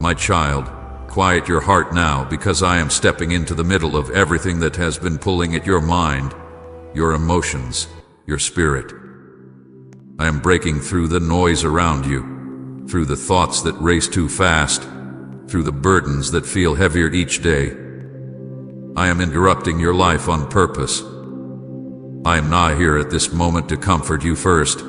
My child, quiet your heart now, because I am stepping into the middle of everything that has been pulling at your mind, your emotions, your spirit. I am breaking through the noise around you, through the thoughts that race too fast, through the burdens that feel heavier each day. I am interrupting your life on purpose. I am not here at this moment to comfort you first,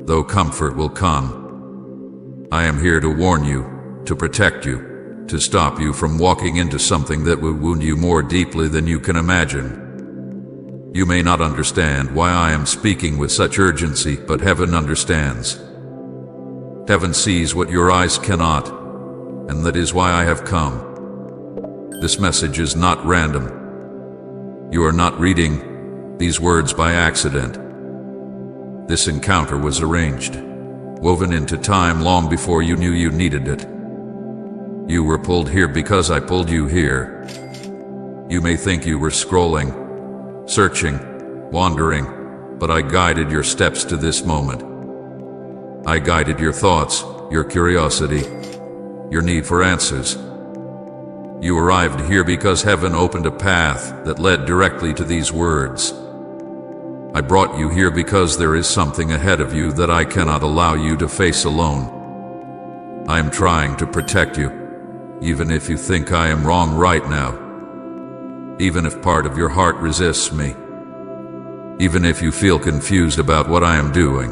though comfort will come. I am here to warn you, to protect you, to stop you from walking into something that would wound you more deeply than you can imagine. You may not understand why I am speaking with such urgency, but heaven understands. Heaven sees what your eyes cannot, and that is why I have come. This message is not random. You are not reading these words by accident. This encounter was arranged, woven into time long before you knew you needed it. You were pulled here because I pulled you here. You may think you were scrolling, searching, wandering, but I guided your steps to this moment. I guided your thoughts, your curiosity, your need for answers. You arrived here because heaven opened a path that led directly to these words. I brought you here because there is something ahead of you that I cannot allow you to face alone. I am trying to protect you, even if you think I am wrong right now. Even if part of your heart resists me. Even if you feel confused about what I am doing.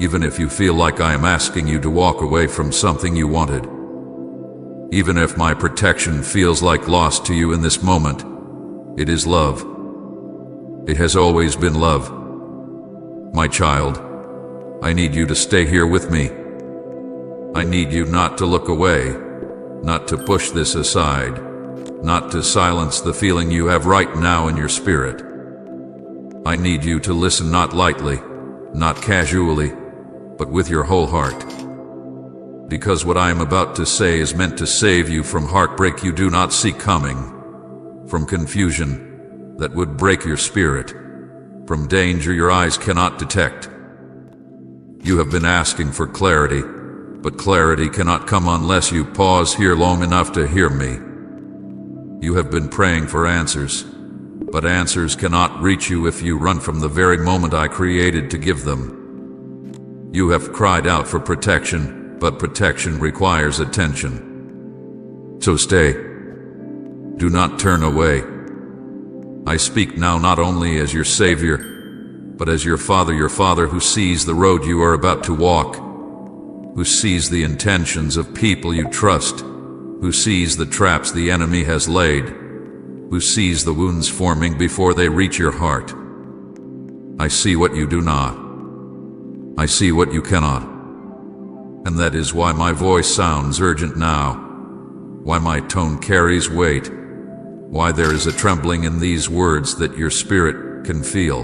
Even if you feel like I am asking you to walk away from something you wanted. Even if my protection feels like loss to you in this moment, it is love. It has always been love. My child, I need you to stay here with me. I need you not to look away, not to push this aside, not to silence the feeling you have right now in your spirit. I need you to listen not lightly, not casually, but with your whole heart. Because what I am about to say is meant to save you from heartbreak you do not see coming, from confusion that would break your spirit, from danger your eyes cannot detect. You have been asking for clarity, but clarity cannot come unless you pause here long enough to hear me. You have been praying for answers, but answers cannot reach you if you run from the very moment I created to give them. You have cried out for protection, but protection requires attention. So stay. Do not turn away. I speak now not only as your Savior, but as your Father who sees the road you are about to walk, who sees the intentions of people you trust, who sees the traps the enemy has laid, who sees the wounds forming before they reach your heart. I see what you do not. I see what you cannot. And that is why my voice sounds urgent now, why my tone carries weight, why there is a trembling in these words that your spirit can feel.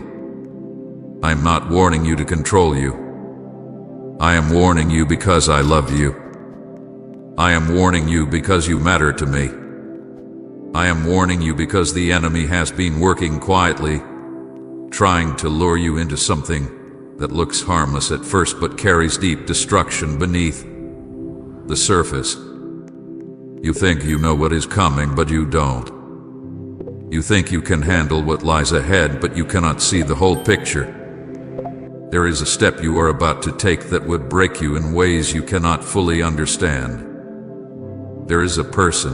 I am not warning you to control you. I am warning you because I love you. I am warning you because you matter to me. I am warning you because the enemy has been working quietly, trying to lure you into something that looks harmless at first but carries deep destruction beneath the surface. You think you know what is coming, but you don't. You think you can handle what lies ahead, but you cannot see the whole picture. There is a step you are about to take that would break you in ways you cannot fully understand. There is a person,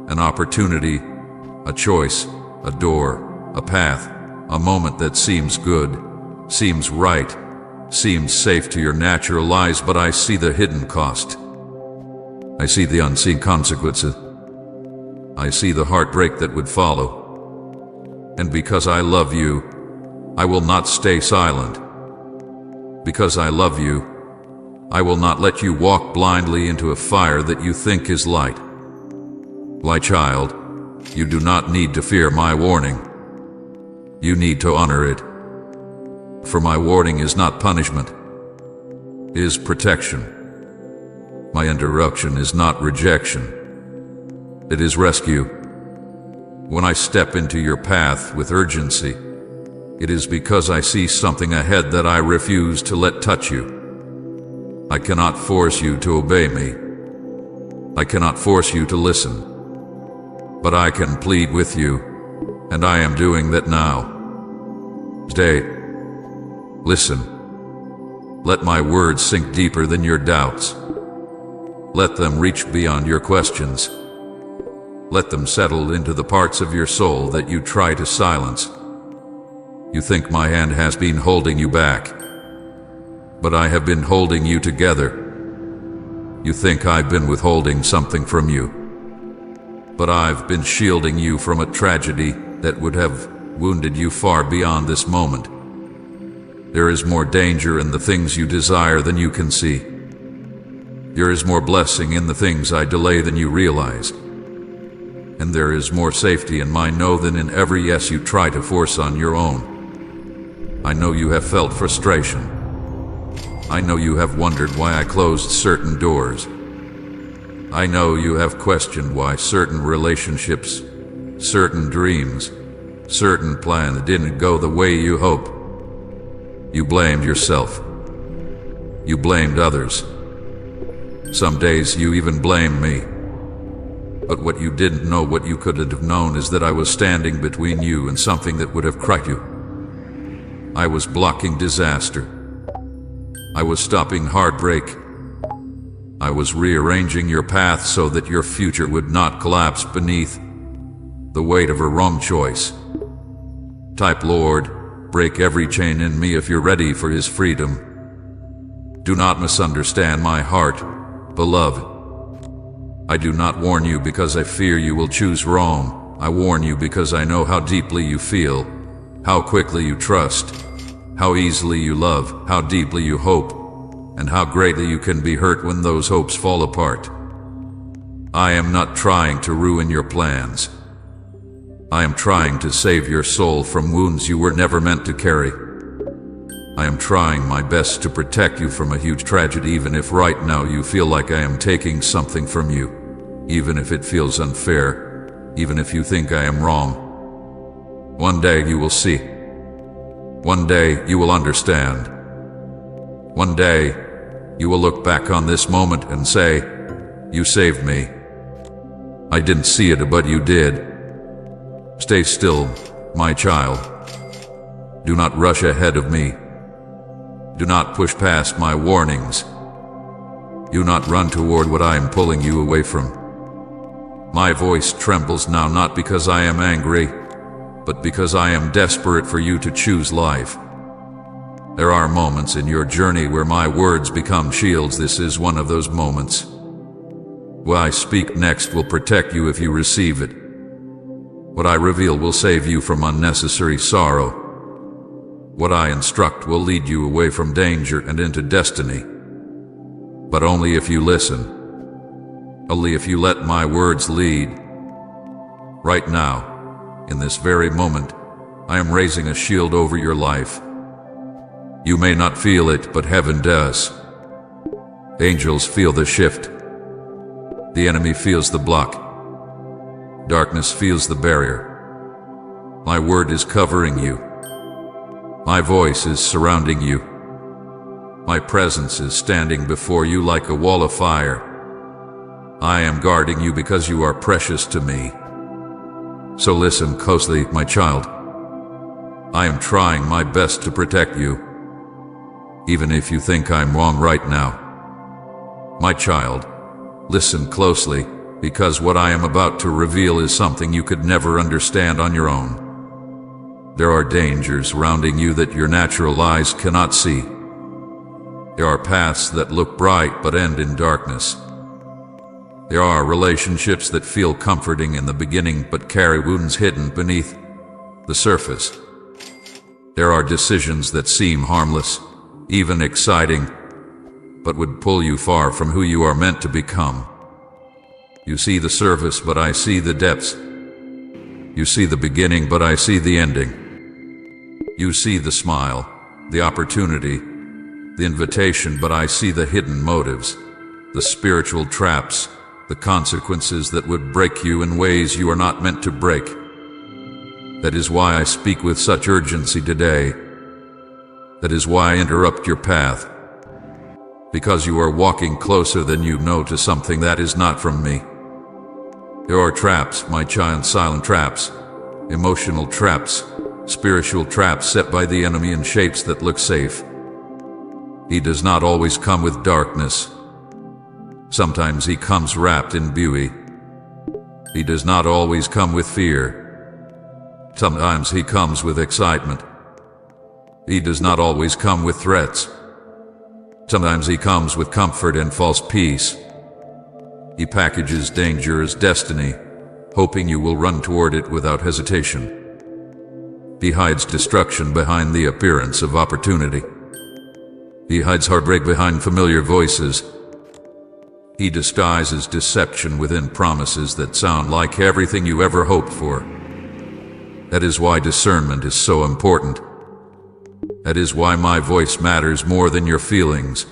an opportunity, a choice, a door, a path, a moment that seems good, seems right, seems safe to your natural eyes, but I see the hidden cost. I see the unseen consequences. I see the heartbreak that would follow. And because I love you, I will not stay silent. Because I love you, I will not let you walk blindly into a fire that you think is light. My child, you do not need to fear my warning. You need to honor it. For my warning is not punishment. It is protection. My interruption is not rejection. It is rescue. When I step into your path with urgency, it is because I see something ahead that I refuse to let touch you. I cannot force you to obey me. I cannot force you to listen, but I can plead with you, and I am doing that now. Stay. Listen. Let my words sink deeper than your doubts. Let them reach beyond your questions. Let them settle into the parts of your soul that you try to silence. You think my hand has been holding you back, but I have been holding you together. You think I've been withholding something from you, but I've been shielding you from a tragedy that would have wounded you far beyond this moment. There is more danger in the things you desire than you can see. There is more blessing in the things I delay than you realize. And there is more safety in my no than in every yes you try to force on your own. I know you have felt frustration. I know you have wondered why I closed certain doors. I know you have questioned why certain relationships, certain dreams, certain plans didn't go the way you hoped. You blamed yourself. You blamed others. Some days you even blamed me. But what you didn't know, what you could have known, is that I was standing between you and something that would have crushed you. I was blocking disaster. I was stopping heartbreak. I was rearranging your path so that your future would not collapse beneath the weight of a wrong choice. Type, Lord, break every chain in me if you're ready for His freedom. Do not misunderstand my heart, beloved. I do not warn you because I fear you will choose wrong. I warn you because I know how deeply you feel, how quickly you trust, how easily you love, how deeply you hope, and how greatly you can be hurt when those hopes fall apart. I am not trying to ruin your plans. I am trying to save your soul from wounds you were never meant to carry. I am trying my best to protect you from a huge tragedy, even if right now you feel like I am taking something from you, even if it feels unfair, even if you think I am wrong. One day you will see. One day you will understand. One day you will look back on this moment and say, "You saved me. I didn't see it, but you did." Stay still, my child. Do not rush ahead of me. Do not push past my warnings. Do not run toward what I am pulling you away from. My voice trembles now, not because I am angry, but because I am desperate for you to choose life. There are moments in your journey where my words become shields. This is one of those moments. What I speak next will protect you if you receive it. What I reveal will save you from unnecessary sorrow. What I instruct will lead you away from danger and into destiny. But only if you listen. Only if you let my words lead. Right now, in this very moment, I am raising a shield over your life. You may not feel it, but heaven does. Angels feel the shift. The enemy feels the block. Darkness feels the barrier. My word is covering you. My voice is surrounding you. My presence is standing before you like a wall of fire. I am guarding you because you are precious to me. So listen closely, my child. I am trying my best to protect you, even if you think I'm wrong right now. My child, listen closely, because what I am about to reveal is something you could never understand on your own. There are dangers surrounding you that your natural eyes cannot see. There are paths that look bright but end in darkness. There are relationships that feel comforting in the beginning but carry wounds hidden beneath the surface. There are decisions that seem harmless, even exciting, but would pull you far from who you are meant to become. You see the surface, but I see the depths. You see the beginning, but I see the ending. You see the smile, the opportunity, the invitation, but I see the hidden motives, the spiritual traps, the consequences that would break you in ways you are not meant to break. That is why I speak with such urgency today. That is why I interrupt your path. because you are walking closer than you know to something that is not from me. There are traps, my child, silent traps, emotional traps, spiritual traps set by the enemy in shapes that look safe. He does not always come with darkness. Sometimes he comes wrapped in beauty. He does not always come with fear. Sometimes he comes with excitement. He does not always come with threats. Sometimes he comes with comfort and false peace. He packages danger as destiny, hoping you will run toward it without hesitation. He hides destruction behind the appearance of opportunity. He hides heartbreak behind familiar voices. He disguises deception within promises that sound like everything you ever hoped for. That is why discernment is so important. That is why my voice matters more than your feelings.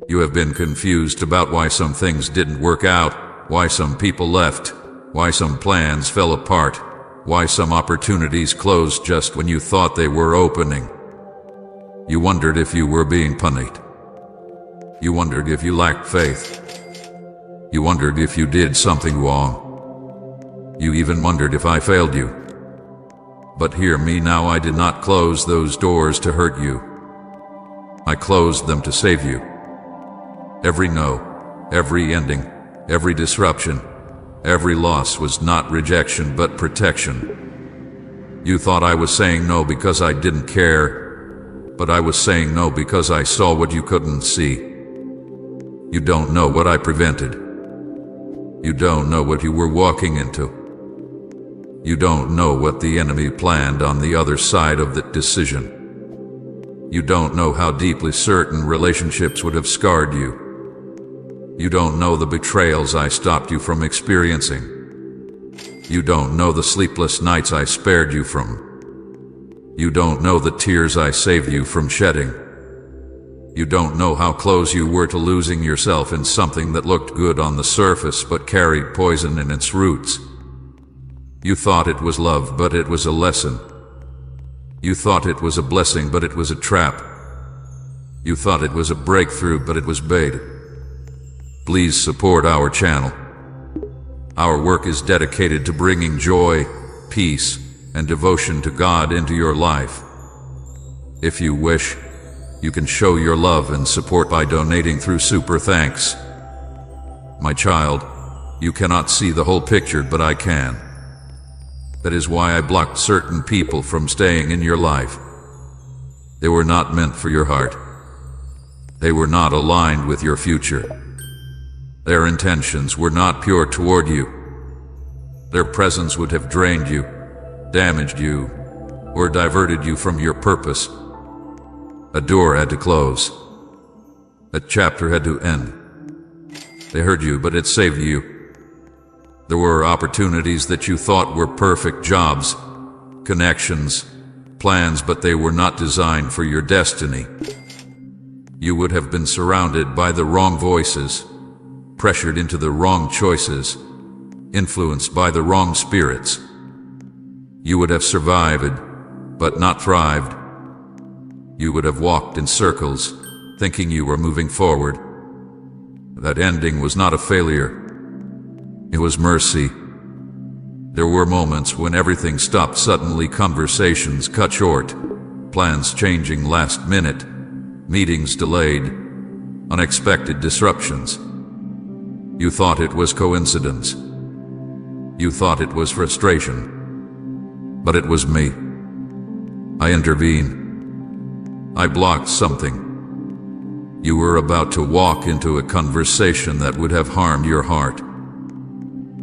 You have been confused about why some things didn't work out, why some people left, why some plans fell apart, why some opportunities closed just when you thought they were opening. You wondered if you were being punished. You wondered if you lacked faith. You wondered if you did something wrong. You even wondered if I failed you. But hear me now, I did not close those doors to hurt you. I closed them to save you. Every no, every ending, every disruption, every loss was not rejection but protection. You thought I was saying no because I didn't care, but I was saying no because I saw what you couldn't see. You don't know what I prevented. You don't know what you were walking into. You don't know what the enemy planned on the other side of that decision. You don't know how deeply certain relationships would have scarred you. You don't know the betrayals I stopped you from experiencing. You don't know the sleepless nights I spared you from. You don't know the tears I saved you from shedding. You don't know how close you were to losing yourself in something that looked good on the surface but carried poison in its roots. You thought it was love, but it was a lesson. You thought it was a blessing, but it was a trap. You thought it was a breakthrough, but it was bait. Please support our channel. Our work is dedicated to bringing joy, peace, and devotion to God into your life. If you wish, you can show your love and support by donating through Super Thanks. My child, you cannot see the whole picture, but I can. That is why I blocked certain people from staying in your life. They were not meant for your heart. They were not aligned with your future. Their intentions were not pure toward you. Their presence would have drained you, damaged you, or diverted you from your purpose. A door had to close. A chapter had to end. They hurt you, but it saved you. There were opportunities that you thought were perfect jobs, connections, plans, but they were not designed for your destiny. You would have been surrounded by the wrong voices, pressured into the wrong choices, influenced by the wrong spirits. You would have survived, but not thrived. You would have walked in circles, thinking you were moving forward. That ending was not a failure. It was mercy. There were moments when everything stopped suddenly, conversations cut short, plans changing last minute, meetings delayed, unexpected disruptions. You thought it was coincidence. You thought it was frustration. But it was me. I intervened. I blocked something. You were about to walk into a conversation that would have harmed your heart.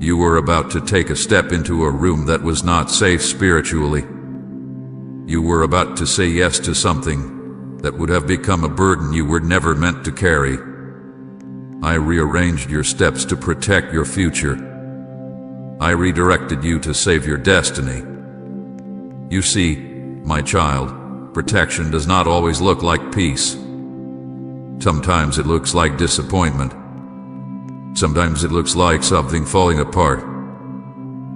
You were about to take a step into a room that was not safe spiritually. You were about to say yes to something that would have become a burden you were never meant to carry. I rearranged your steps to protect your future. I redirected you to save your destiny. You see, my child, protection does not always look like peace. Sometimes it looks like disappointment. Sometimes it looks like something falling apart.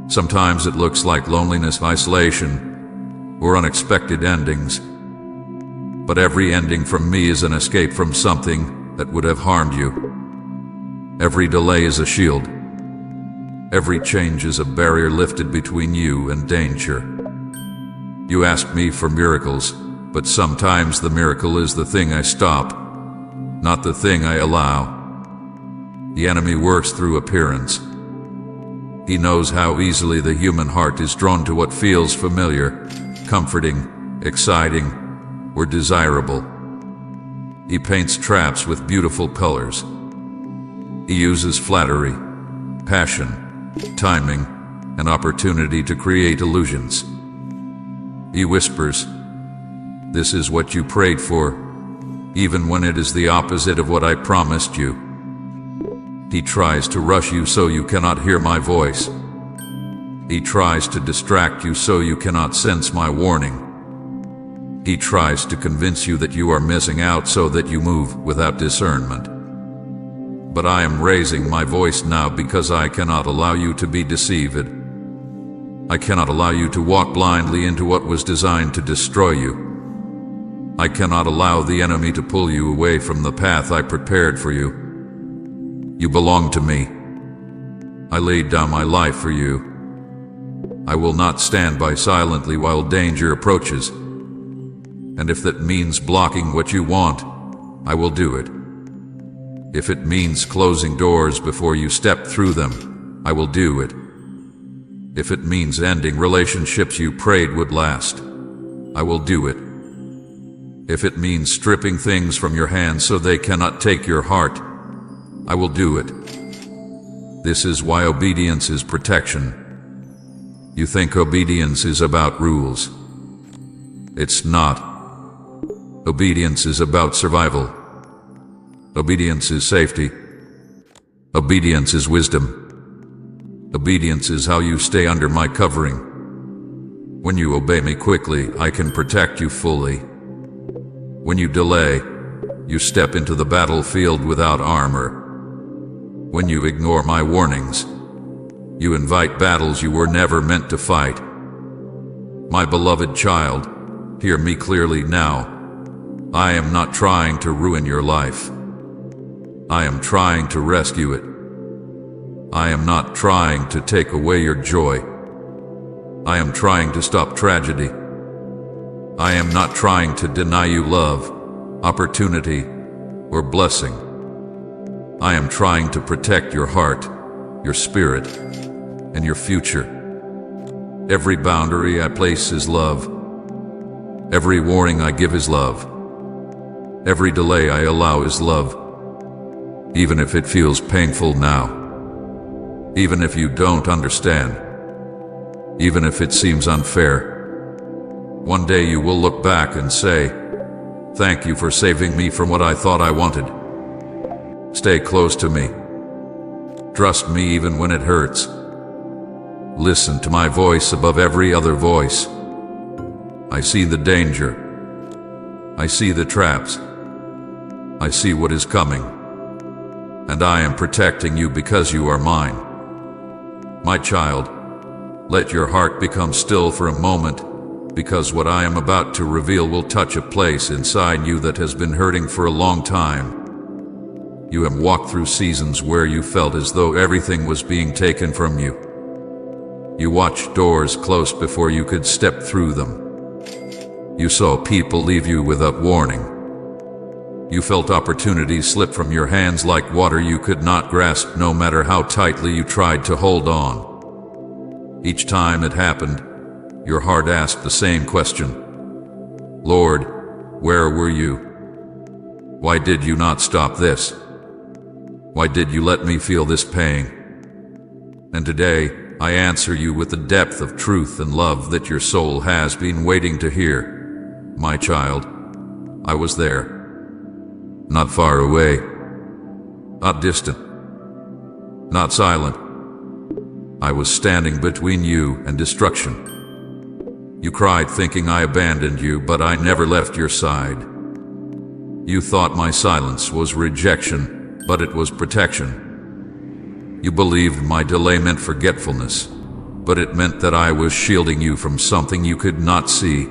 Sometimes it looks like loneliness, isolation, or unexpected endings. But every ending from me is an escape from something that would have harmed you. Every delay is a shield. Every change is a barrier lifted between you and danger. You ask me for miracles, but sometimes the miracle is the thing I stop, not the thing I allow. The enemy works through appearance. He knows how easily the human heart is drawn to what feels familiar, comforting, exciting, or desirable. He paints traps with beautiful colors. He uses flattery, passion, timing, and opportunity to create illusions. He whispers, "This is what you prayed for," even when it is the opposite of what I promised you. He tries to rush you so you cannot hear my voice. He tries to distract you so you cannot sense my warning. He tries to convince you that you are missing out so that you move without discernment. But I am raising my voice now because I cannot allow you to be deceived. I cannot allow you to walk blindly into what was designed to destroy you. I cannot allow the enemy to pull you away from the path I prepared for you. You belong to me. I laid down my life for you. I will not stand by silently while danger approaches. And if that means blocking what you want, I will do it. If it means closing doors before you step through them, I will do it. If it means ending relationships you prayed would last, I will do it. If it means stripping things from your hands so they cannot take your heart, I will do it. This is why obedience is protection. You think obedience is about rules. It's not. Obedience is about survival. Obedience is safety. Obedience is wisdom. Obedience is how you stay under my covering. When you obey me quickly, I can protect you fully. When you delay, you step into the battlefield without armor. When you ignore my warnings, you invite battles you were never meant to fight. My beloved child, hear me clearly now. I am not trying to ruin your life. I am trying to rescue it. I am not trying to take away your joy. I am trying to stop tragedy. I am not trying to deny you love, opportunity, or blessing. I am trying to protect your heart, your spirit, and your future. Every boundary I place is love. Every warning I give is love. Every delay I allow is love. Even if it feels painful now. Even if you don't understand. Even if it seems unfair. One day you will look back and say, "Thank you for saving me from what I thought I wanted." Stay close to me. Trust me even when it hurts. Listen to my voice above every other voice. I see the danger. I see the traps. I see what is coming. And I am protecting you because you are mine. My child, let your heart become still for a moment, because what I am about to reveal will touch a place inside you that has been hurting for a long time. You have walked through seasons where you felt as though everything was being taken from you. You watched doors close before you could step through them. You saw people leave you without warning. You felt opportunities slip from your hands like water you could not grasp no matter how tightly you tried to hold on. Each time it happened, your heart asked the same question. Lord, where were you? Why did you not stop this? Why did you let me feel this pain? And today, I answer you with the depth of truth and love that your soul has been waiting to hear. My child, I was there. Not far away. Not distant. Not silent. I was standing between you and destruction. You cried thinking I abandoned you, but I never left your side. You thought my silence was rejection, but it was protection. You believed my delay meant forgetfulness, but it meant that I was shielding you from something you could not see.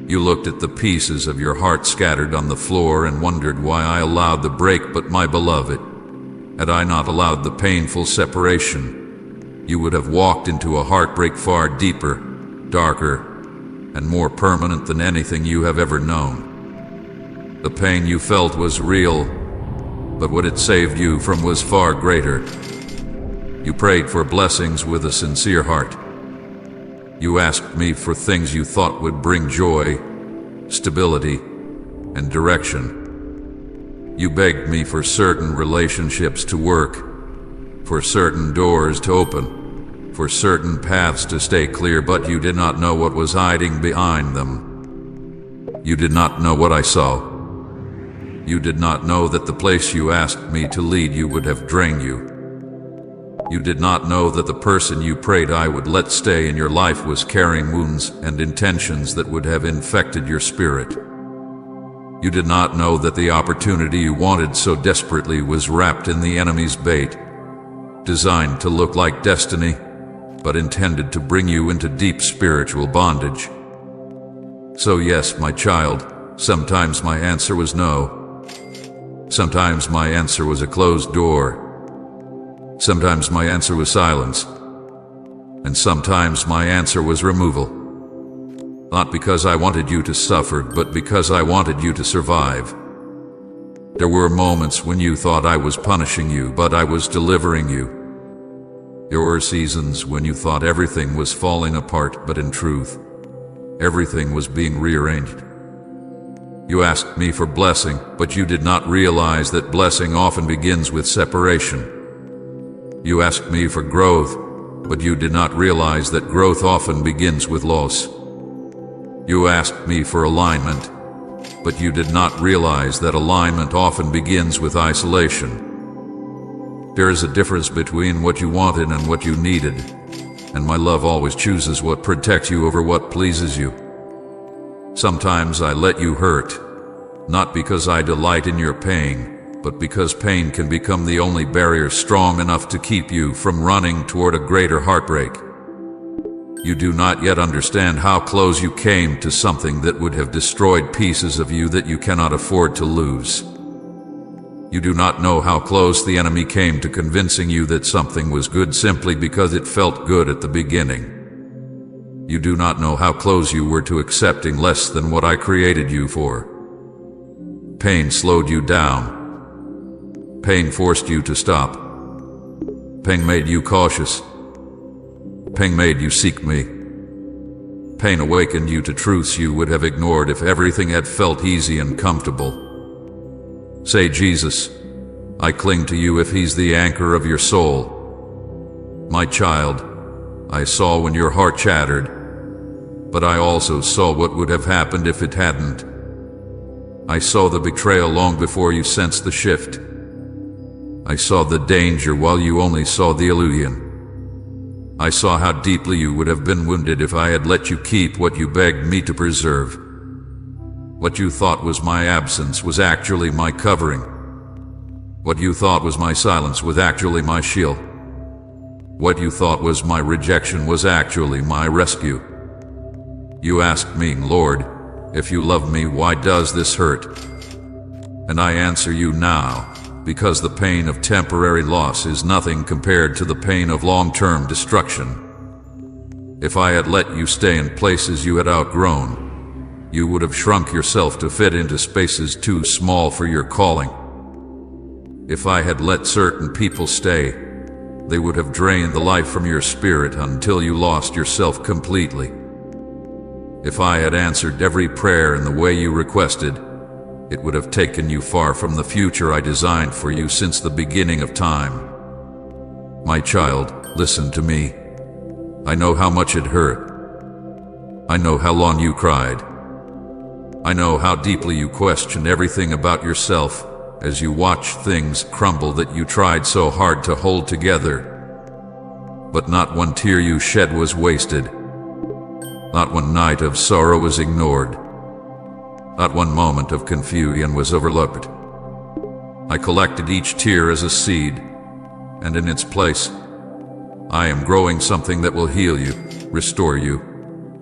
You looked at the pieces of your heart scattered on the floor and wondered why I allowed the break. But my beloved, had I not allowed the painful separation, you would have walked into a heartbreak far deeper, darker, and more permanent than anything you have ever known. The pain you felt was real, but what it saved you from was far greater. You prayed for blessings with a sincere heart. You asked me for things you thought would bring joy, stability, and direction. You begged me for certain relationships to work, for certain doors to open, for certain paths to stay clear, but you did not know what was hiding behind them. You did not know what I saw. You did not know that the place you asked me to lead you would have drained you. You did not know that the person you prayed I would let stay in your life was carrying wounds and intentions that would have infected your spirit. You did not know that the opportunity you wanted so desperately was wrapped in the enemy's bait, designed to look like destiny, but intended to bring you into deep spiritual bondage. So yes, my child, sometimes my answer was no. Sometimes my answer was a closed door. Sometimes my answer was silence. And sometimes my answer was removal. Not because I wanted you to suffer, but because I wanted you to survive. There were moments when you thought I was punishing you, but I was delivering you. There were seasons when you thought everything was falling apart, but in truth, everything was being rearranged. You asked me for blessing, but you did not realize that blessing often begins with separation. You asked me for growth, but you did not realize that growth often begins with loss. You asked me for alignment, but you did not realize that alignment often begins with isolation. There is a difference between what you wanted and what you needed, and my love always chooses what protects you over what pleases you. Sometimes I let you hurt, not because I delight in your pain, but because pain can become the only barrier strong enough to keep you from running toward a greater heartbreak. You do not yet understand how close you came to something that would have destroyed pieces of you that you cannot afford to lose. You do not know how close the enemy came to convincing you that something was good simply because it felt good at the beginning. You do not know how close you were to accepting less than what I created you for. Pain slowed you down. Pain forced you to stop. Pain made you cautious. Pain made you seek me. Pain awakened you to truths you would have ignored if everything had felt easy and comfortable. Say, Jesus, I cling to you if he's the anchor of your soul. My child, I saw when your heart chattered, but I also saw what would have happened if it hadn't. I saw the betrayal long before you sensed the shift. I saw the danger while you only saw the illusion. I saw how deeply you would have been wounded if I had let you keep what you begged me to preserve. What you thought was my absence was actually my covering. What you thought was my silence was actually my shield. What you thought was my rejection was actually my rescue. You asked me, Lord, if you love me, why does this hurt? And I answer you now, because the pain of temporary loss is nothing compared to the pain of long-term destruction. If I had let you stay in places you had outgrown, you would have shrunk yourself to fit into spaces too small for your calling. If I had let certain people stay, they would have drained the life from your spirit until you lost yourself completely. If I had answered every prayer in the way you requested, it would have taken you far from the future I designed for you since the beginning of time. My child, listen to me. I know how much it hurt. I know how long you cried. I know how deeply you questioned everything about yourself as you watched things crumble that you tried so hard to hold together. But not one tear you shed was wasted. Not one night of sorrow was ignored. Not one moment of confusion was overlooked. I collected each tear as a seed, and in its place, I am growing something that will heal you, restore you,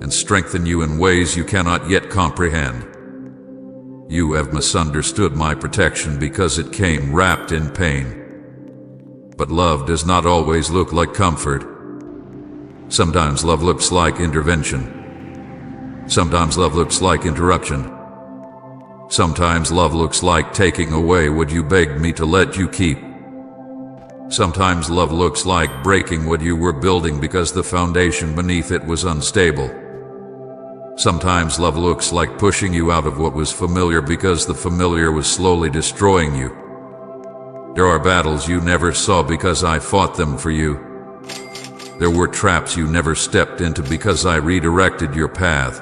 and strengthen you in ways you cannot yet comprehend. You have misunderstood my protection because it came wrapped in pain. But love does not always look like comfort. Sometimes love looks like intervention. Sometimes love looks like interruption. Sometimes love looks like taking away what you begged me to let you keep. Sometimes love looks like breaking what you were building because the foundation beneath it was unstable. Sometimes love looks like pushing you out of what was familiar because the familiar was slowly destroying you. There are battles you never saw because I fought them for you. There were traps you never stepped into because I redirected your path.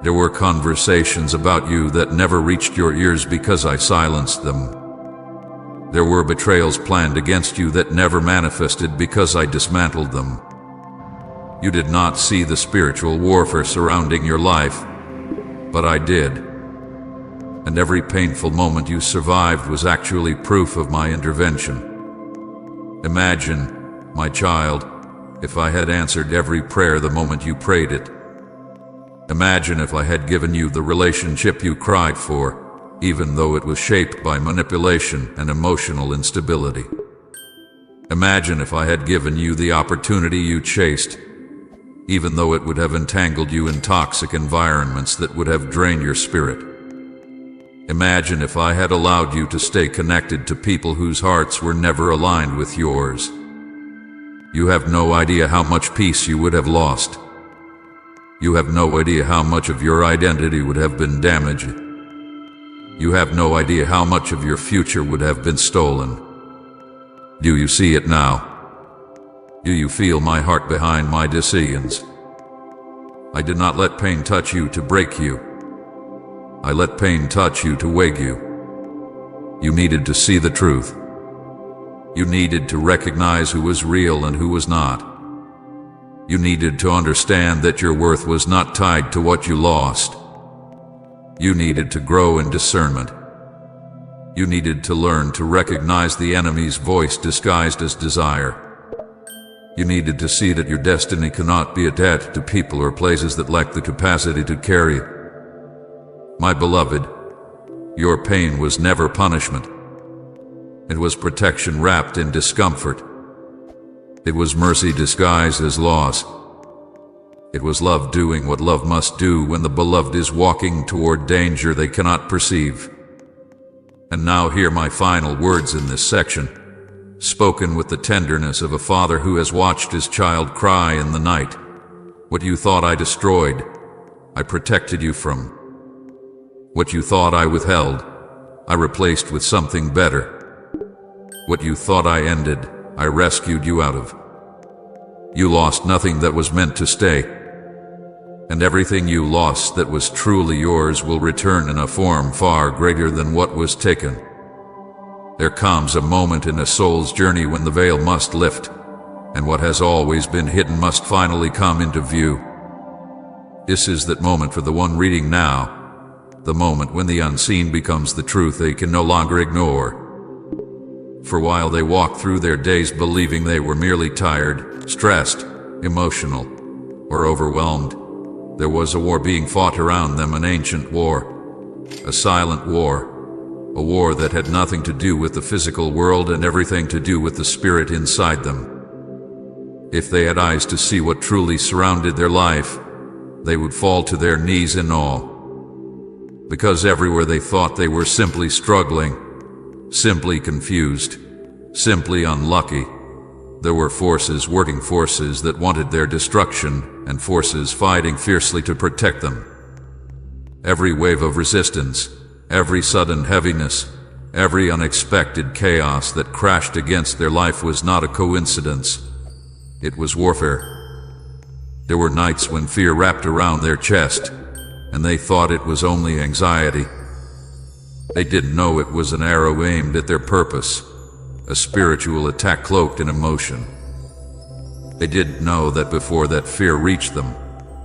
There were conversations about you that never reached your ears because I silenced them. There were betrayals planned against you that never manifested because I dismantled them. You did not see the spiritual warfare surrounding your life, but I did. And every painful moment you survived was actually proof of my intervention. Imagine, my child, if I had answered every prayer the moment you prayed it. Imagine if I had given you the relationship you cried for, even though it was shaped by manipulation and emotional instability. Imagine if I had given you the opportunity you chased, even though it would have entangled you in toxic environments that would have drained your spirit. Imagine if I had allowed you to stay connected to people whose hearts were never aligned with yours. You have no idea how much peace you would have lost. You have no idea how much of your identity would have been damaged. You have no idea how much of your future would have been stolen. Do you see it now? Do you feel my heart behind my decisions? I did not let pain touch you to break you. I let pain touch you to wake you. You needed to see the truth. You needed to recognize who was real and who was not. You needed to understand that your worth was not tied to what you lost. You needed to grow in discernment. You needed to learn to recognize the enemy's voice disguised as desire. You needed to see that your destiny cannot be attached to people or places that lack the capacity to carry it. My beloved, your pain was never punishment. It was protection wrapped in discomfort. It was mercy disguised as loss. It was love doing what love must do when the beloved is walking toward danger they cannot perceive. And now hear my final words in this section, spoken with the tenderness of a father who has watched his child cry in the night. What you thought I destroyed, I protected you from. What you thought I withheld, I replaced with something better. What you thought I ended, I rescued you out of. You lost nothing that was meant to stay, and everything you lost that was truly yours will return in a form far greater than what was taken. There comes a moment in a soul's journey when the veil must lift, and what has always been hidden must finally come into view. This is that moment for the one reading now, the moment when the unseen becomes the truth they can no longer ignore. For while they walked through their days believing they were merely tired, stressed, emotional, or overwhelmed, there was a war being fought around them, an ancient war, a silent war, a war that had nothing to do with the physical world and everything to do with the spirit inside them. If they had eyes to see what truly surrounded their life, they would fall to their knees in awe. Because everywhere they thought they were simply struggling, simply confused, simply unlucky, there were forces working, forces that wanted their destruction, and forces fighting fiercely to protect them. Every wave of resistance, every sudden heaviness, every unexpected chaos that crashed against their life was not a coincidence. It was warfare. There were nights when fear wrapped around their chest, and they thought it was only anxiety. They didn't know it was an arrow aimed at their purpose, a spiritual attack cloaked in emotion. They didn't know that before that fear reached them,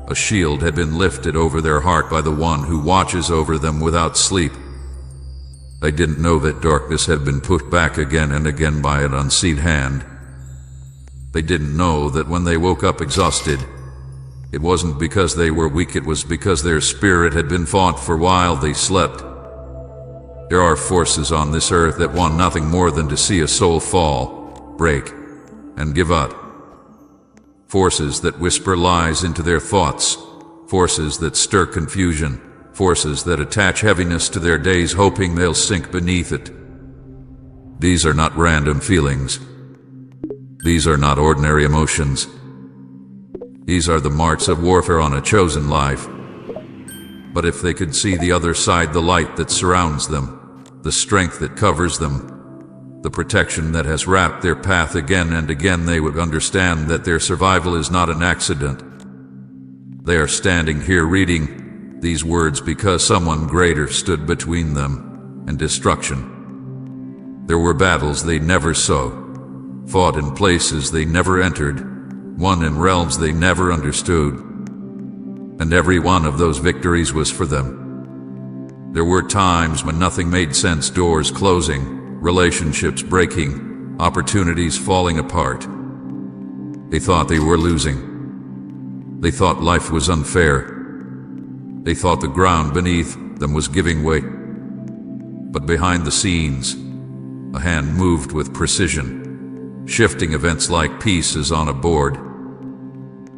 a shield had been lifted over their heart by the one who watches over them without sleep. They didn't know that darkness had been put back again and again by an unseen hand. They didn't know that when they woke up exhausted, It wasn't because they were weak, it was because their spirit had been fought for while they slept. There are forces on this earth that want nothing more than to see a soul fall, break, and give up. Forces that whisper lies into their thoughts, forces that stir confusion, forces that attach heaviness to their days hoping they'll sink beneath it. These are not random feelings. These are not ordinary emotions. These are the marks of warfare on a chosen life. But if they could see the other side, the light that surrounds them, the strength that covers them, the protection that has wrapped their path again and again, they would understand that their survival is not an accident. They are standing here reading these words because someone greater stood between them and destruction. There were battles they never saw, fought in places they never entered, won in realms they never understood, and every one of those victories was for them. There were times when nothing made sense, doors closing, relationships breaking, opportunities falling apart. They thought they were losing. They thought life was unfair. They thought the ground beneath them was giving way. But behind the scenes, a hand moved with precision, shifting events like pieces on a board.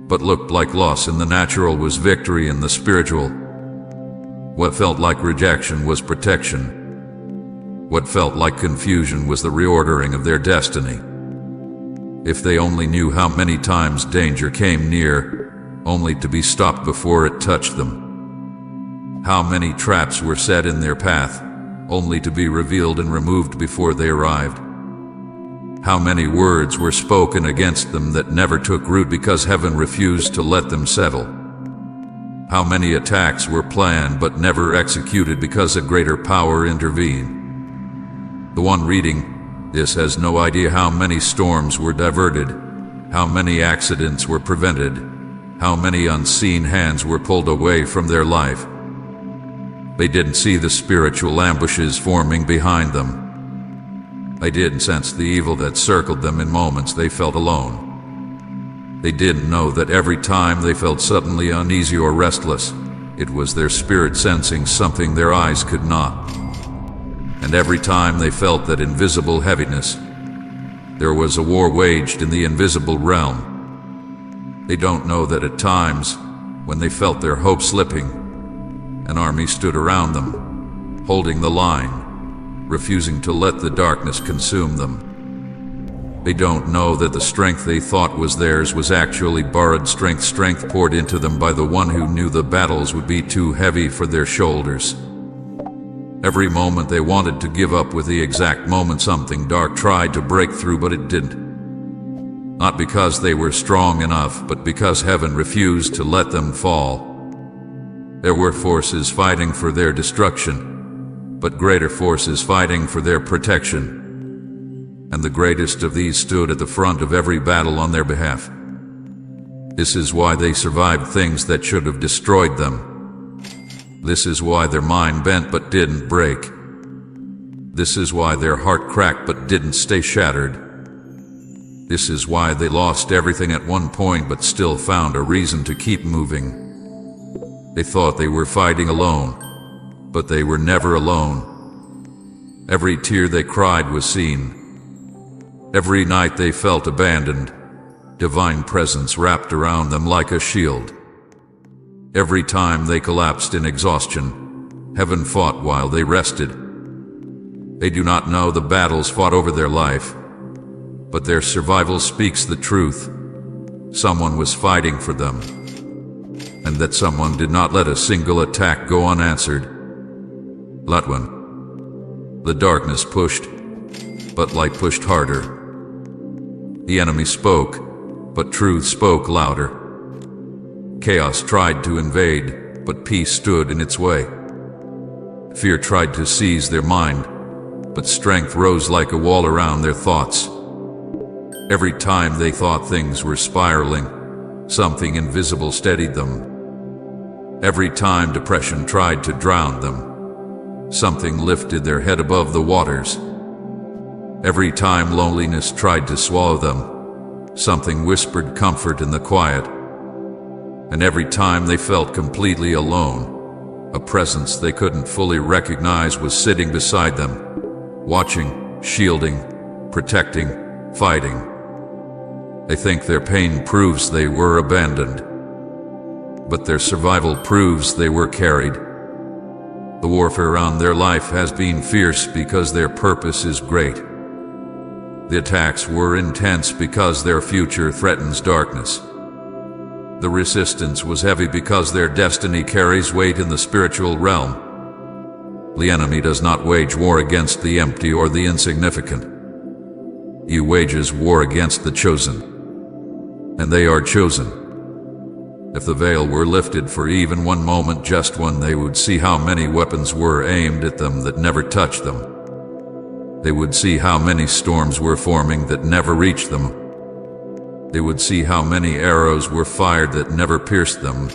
What looked like loss in the natural was victory in the spiritual. What felt like rejection was protection. What felt like confusion was the reordering of their destiny. If they only knew how many times danger came near, only to be stopped before it touched them. How many traps were set in their path, only to be revealed and removed before they arrived. How many words were spoken against them that never took root because heaven refused to let them settle. How many attacks were planned but never executed because a greater power intervened. The one reading this has no idea how many storms were diverted, how many accidents were prevented, how many unseen hands were pulled away from their life. They didn't see the spiritual ambushes forming behind them. They didn't sense the evil that circled them in moments they felt alone. They didn't know that every time they felt suddenly uneasy or restless, it was their spirit sensing something their eyes could not. And every time they felt that invisible heaviness, there was a war waged in the invisible realm. They don't know that at times, when they felt their hope slipping, an army stood around them, holding the line, refusing to let the darkness consume them. They don't know that the strength they thought was theirs was actually borrowed strength poured into them by the one who knew the battles would be too heavy for their shoulders. Every moment they wanted to give up was the exact moment something dark tried to break through, but it didn't. Not because they were strong enough, but because heaven refused to let them fall. There were forces fighting for their destruction, but greater forces fighting for their protection. And the greatest of these stood at the front of every battle on their behalf. This is why they survived things that should have destroyed them. This is why their mind bent but didn't break. This is why their heart cracked but didn't stay shattered. This is why they lost everything at one point but still found a reason to keep moving. They thought they were fighting alone, but they were never alone. Every tear they cried was seen. Every night they felt abandoned. Divine presence wrapped around them like a shield. Every time they collapsed in exhaustion, heaven fought while they rested. They do not know the battles fought over their life, but their survival speaks the truth. Someone was fighting for them, and that someone did not let a single attack go unanswered. Let one. The darkness pushed, but light pushed harder. The enemy spoke, but truth spoke louder. Chaos tried to invade, but peace stood in its way. Fear tried to seize their mind, but strength rose like a wall around their thoughts. Every time they thought things were spiraling, something invisible steadied them. Every time depression tried to drown them, something lifted their head above the waters. Every time loneliness tried to swallow them, something whispered comfort in the quiet. And every time they felt completely alone, a presence they couldn't fully recognize was sitting beside them, watching, shielding, protecting, fighting. They think their pain proves they were abandoned, but their survival proves they were carried. The warfare around their life has been fierce because their purpose is great. The attacks were intense because their future threatens darkness. The resistance was heavy because their destiny carries weight in the spiritual realm. The enemy does not wage war against the empty or the insignificant. He wages war against the chosen, and they are chosen. If the veil were lifted for even one moment, just one, they would see how many weapons were aimed at them that never touched them. They would see how many storms were forming that never reached them. They would see how many arrows were fired that never pierced them.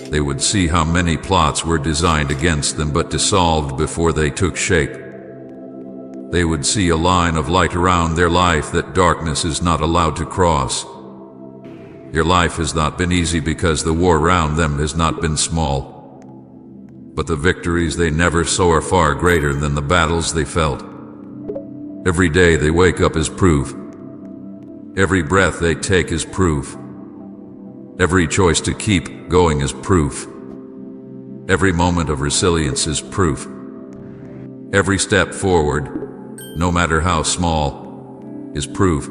They would see how many plots were designed against them but dissolved before they took shape. They would see a line of light around their life that darkness is not allowed to cross. Your life has not been easy because the war around them has not been small. But the victories they never saw are far greater than the battles they felt. Every day they wake up is proof. Every breath they take is proof. Every choice to keep going is proof. Every moment of resilience is proof. Every step forward, no matter how small, is proof.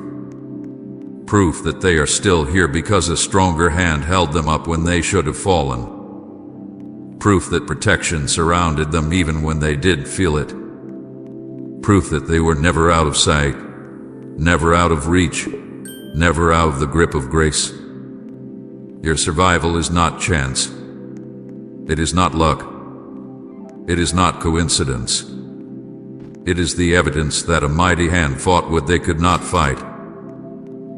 Proof that they are still here because a stronger hand held them up when they should have fallen. Proof that protection surrounded them even when they did feel it. Proof that they were never out of sight, never out of reach, never out of the grip of grace. Your survival is not chance. It is not luck. It is not coincidence. It is the evidence that a mighty hand fought what they could not fight.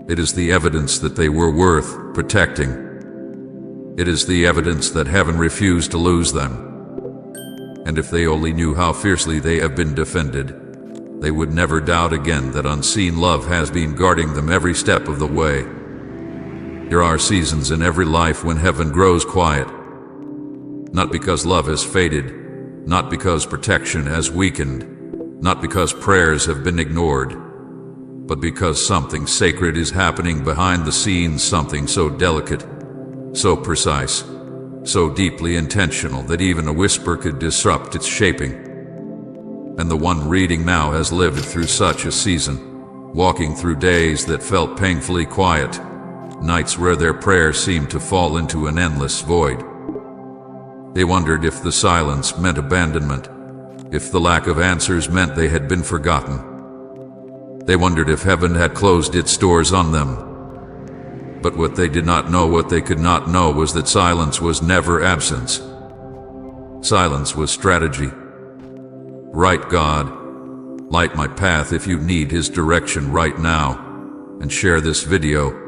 It is the evidence that they were worth protecting. It is the evidence that heaven refused to lose them. And if they only knew how fiercely they have been defended, they would never doubt again that unseen love has been guarding them every step of the way. There are seasons in every life when heaven grows quiet. Not because love has faded, not because protection has weakened, not because prayers have been ignored, but because something sacred is happening behind the scenes, something so delicate, so precise, so deeply intentional that even a whisper could disrupt its shaping. And the one reading now has lived through such a season, walking through days that felt painfully quiet, nights where their prayers seemed to fall into an endless void. They wondered if the silence meant abandonment, if the lack of answers meant they had been forgotten. They wondered if heaven had closed its doors on them. But what they did not know, what they could not know, was that silence was never absence. Silence was strategy. Right, God, light my path if you need His direction right now, and share this video